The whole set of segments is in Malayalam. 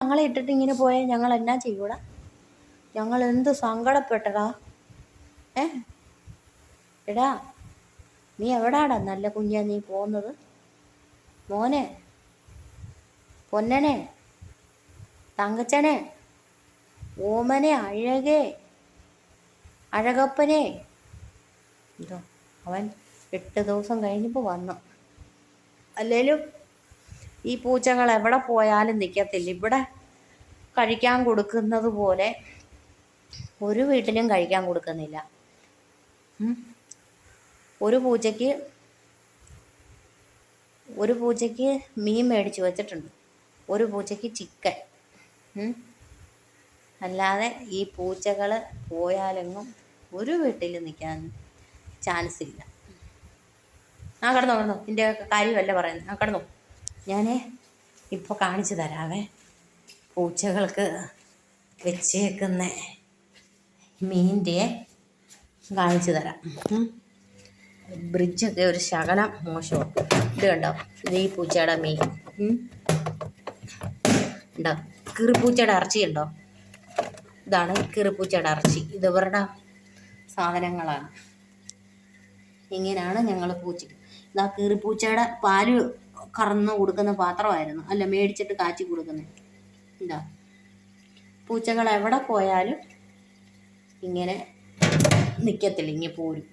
ഞങ്ങളെ ഇട്ടിട്ട് ഇങ്ങനെ പോയാൽ ഞങ്ങൾ എന്നാ ചെയ്യൂടാ? ഞങ്ങൾ എന്ത് സങ്കടപ്പെട്ടടാ. എടാ, നീ എവിടാടാ നല്ല കുഞ്ഞാ നീ പോകുന്നത്? മോനെ, പൊന്നനെ, തങ്കച്ചനെ, ഓമനെ, അഴകേ, അഴകപ്പനെ. എന്തോ അവൻ 8 ദിവസം കഴിഞ്ഞപ്പോൾ വന്നു. അല്ലേലും ഈ പൂച്ചകൾ എവിടെ പോയാലും നിൽക്കത്തില്ല. ഇവിടെ കഴിക്കാൻ കൊടുക്കുന്നത് പോലെ ഒരു വീട്ടിലും കഴിക്കാൻ കൊടുക്കുന്നില്ല. ഒരു പൂച്ചയ്ക്ക് മീൻ മേടിച്ച് വെച്ചിട്ടുണ്ട്, ഒരു പൂച്ചയ്ക്ക് ചിക്കൻ. അല്ലാതെ ഈ പൂച്ചകൾ പോയാലെങ്ങും ഒരു വീട്ടിൽ നിൽക്കാൻ ചാൻസ് ഇല്ല. കിടന്നോ, ഇതിൻ്റെ കാര്യമല്ല പറയുന്നത്. കിടന്നോ, ഞാൻ ഇപ്പോൾ കാണിച്ചു തരാവേ പൂച്ചകൾക്ക് വെച്ചേക്കുന്ന മീനിൻ്റെ കാണിച്ചു തരാം. ബ്രിഡ്ജൊക്കെ ഒരു ശകലം മോശമാണ്. ഇത് കണ്ടോ, ഇത് ഈ പൂച്ചയുടെ മീൻ ഉണ്ടോ? കിറിപ്പൂച്ചയുടെ ഇറച്ചി ഉണ്ടോ? ഇതാണ് കിറിപ്പൂച്ചയുടെ ഇറച്ചി. ഇത് ഇവരുടെ സാധനങ്ങളാണ്. ഇങ്ങനെയാണ് ഞങ്ങൾ പൂച്ചയ്ക്ക്. ഇതാ കിറിപ്പൂച്ചയുടെ പാല് കറന്ന് കൊടുക്കുന്ന പാത്രമായിരുന്നു, അല്ല മേടിച്ചിട്ട് കാച്ചി കൊടുക്കുന്നത്. ഇതാ പൂച്ചകൾ എവിടെ പോയാലും ഇങ്ങനെ നിൽക്കത്തില്ല, ഇങ്ങനെ പോരും.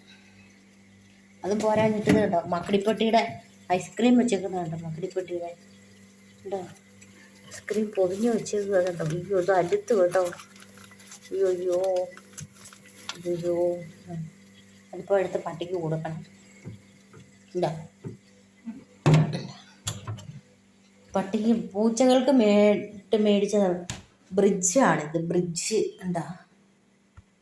അതും പോരാഞ്ഞിട്ട് കേട്ടോ മക്കിടിപ്പെട്ടിയുടെ ഐസ്ക്രീം വെച്ചേക്കുന്നത് കേട്ടോ. മക്കിടിപ്പെട്ടിയുടെ കേട്ടോ ഐസ്ക്രീം പൊതിഞ്ഞ് വെച്ചേക്കുക കേട്ടോ. അയ്യോ, ഇത് അടുത്ത് കേട്ടോ. അയ്യോ അതിപ്പോൾ എടുത്ത് പട്ടിക്ക് കൊടുക്കണം. ഇല്ല, പട്ടിക്ക് പൂച്ചകൾക്ക് മേടിച്ചതാണ്. ബ്രിഡ്ജാണിത്, ബ്രിഡ്ജ്. എന്താ